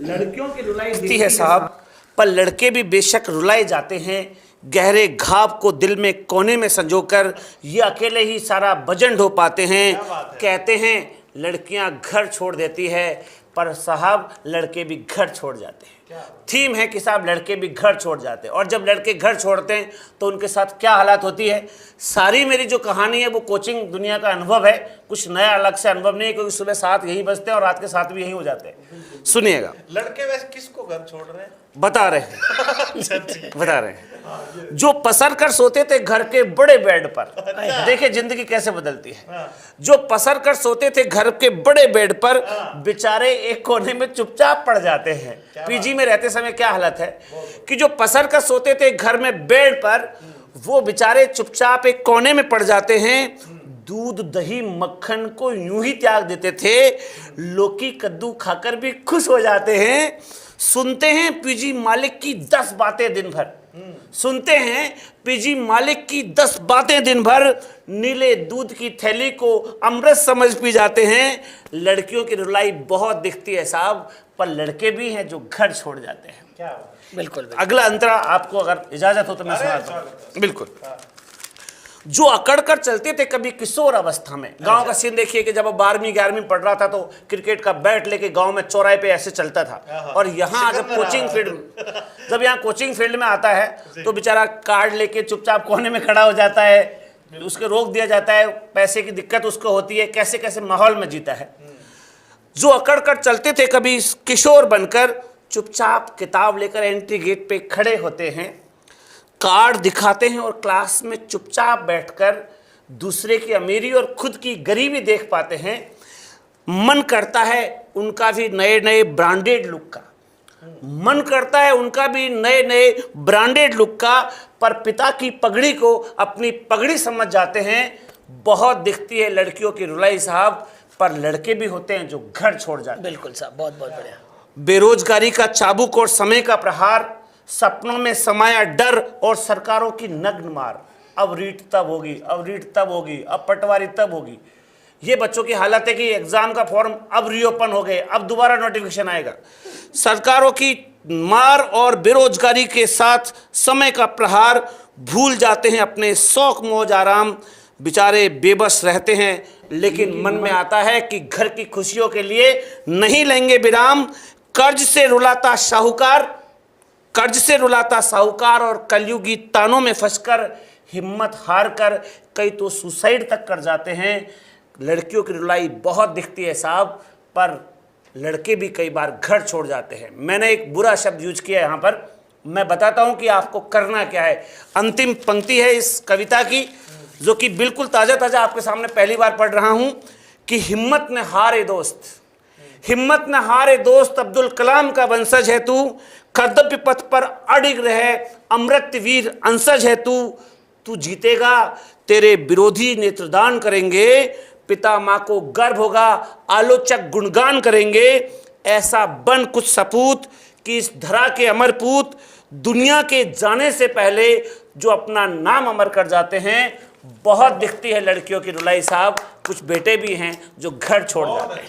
लड़कियों की रुलाई दिखती है साहब, पर लड़के भी बेशक रुलाए जाते हैं। गहरे घाव को दिल में कोने में संजोकर ये अकेले ही सारा वजन ढो पाते हैं। कहते हैं लड़कियां घर छोड़ देती है, पर साहब लड़के भी घर छोड़ जाते हैं। थीम है कि साहब लड़के भी घर छोड़ जाते हैं, और जब लड़के घर छोड़ते हैं तो उनके साथ क्या हालात होती है। सारी मेरी जो कहानी है वो कोचिंग दुनिया का अनुभव है, कुछ नया अलग से अनुभव नहीं है, क्योंकि सुबह 7 यहीं बजते हैं और रात के 7 भी यहीं हो जाते हैं। सुनिएगा। लड़के वैसे किसको घर छोड़ रहे हैं? बता रहे हैं बता रहे हैं जो पसर कर सोते थे घर के बड़े बेड पर। देखिए जिंदगी कैसे बदलती है। जो पसर कर सोते थे घर के बड़े बेड पर, बेचारे एक कोने में चुपचाप पड़ जाते हैं। पीजी में रहते समय क्या हालत है कि जो पसर कर सोते थे घर में बेड पर, वो बेचारे चुपचाप एक कोने में पड़ जाते हैं। दूध दही मक्खन को यूं ही त्याग देते थे, लौकी कद्दू खाकर भी खुश हो जाते हैं। सुनते हैं पीजी मालिक की 10 बातें दिन भर, सुनते हैं पीजी मालिक की 10 बातें दिन भर, नीले दूध की थैली को अमृत समझ पी जाते हैं। लड़कियों की रुलाई बहुत दिखती है साहब, पर लड़के भी हैं जो घर छोड़ जाते हैं। क्या? बिल्कुल। अगला अंतरा आपको अगर इजाजत हो तो मैं सुनाता हूं। बिल्कुल। जो अकड़ कर चलते थे कभी किशोर अवस्था में। गांव का सीन देखिए कि जब 12वीं 11वीं पढ़ रहा था तो क्रिकेट का बैट लेके गांव में चौराहे पे ऐसे चलता था, और यहाँ जब कोचिंग फील्ड में आता है तो बेचारा कार्ड लेके चुपचाप कोने में खड़ा हो जाता है, उसके रोक दिया जाता है, पैसे की दिक्कत उसको होती है, कैसे कैसे माहौल में जीता है। जो अकड़ कर चलते थे कभी किशोर बनकर, चुपचाप किताब लेकर एंट्री गेट पे खड़े होते हैं, कार्ड दिखाते हैं और क्लास में चुपचाप बैठकर दूसरे की अमीरी और खुद की गरीबी देख पाते हैं। मन करता है उनका भी नए नए ब्रांडेड लुक का, मन करता है उनका भी नए नए ब्रांडेड लुक का, पर पिता की पगड़ी को अपनी पगड़ी समझ जाते हैं। बहुत दिखती है लड़कियों की रुलाई साहब, पर लड़के भी होते हैं जो घर छोड़ जाते हैं। बिल्कुल साहब, बहुत बहुत बढ़िया। बेरोजगारी का चाबुक और समय का प्रहार, सपनों में समाया डर और सरकारों की नग्न मार। अब रीट तब होगी, अब रीट तब होगी, अब पटवारी तब होगी। ये बच्चों की हालत है कि एग्जाम का फॉर्म अब रीओपन हो गए, अब दोबारा नोटिफिकेशन आएगा। सरकारों की मार और बेरोजगारी के साथ समय का प्रहार, भूल जाते हैं अपने शौक मौज आराम। बेचारे बेबस रहते हैं, लेकिन मन में आता है कि घर की खुशियों के लिए नहीं लेंगे विराम। कर्ज से रुलाता साहूकार और कलयुगी तानों में फंसकर हिम्मत हार कर कई तो सुसाइड तक कर जाते हैं। लड़कियों की रुलाई बहुत दिखती है साहब, पर लड़के भी कई बार घर छोड़ जाते हैं। मैंने एक बुरा शब्द यूज किया यहाँ पर, मैं बताता हूँ कि आपको करना क्या है। अंतिम पंक्ति है इस कविता की, जो कि बिल्कुल ताज़ा आपके सामने पहली बार पढ़ रहा हूँ कि हिम्मत न हारे दोस्त, अब्दुल कलाम का वंशज है तू, कर्तव्य पथ पर अडिग रहे अमृतवीर अंशज है तू जीतेगा, तेरे विरोधी नेत्रदान करेंगे, पिता माँ को गर्व होगा, आलोचक गुणगान करेंगे। ऐसा बन कुछ सपूत कि इस धरा के अमरपूत, दुनिया के जाने से पहले जो अपना नाम अमर कर जाते हैं। बहुत दिखती है लड़कियों की रुलाई साहब, कुछ बेटे भी हैं जो घर छोड़ जाते हैं।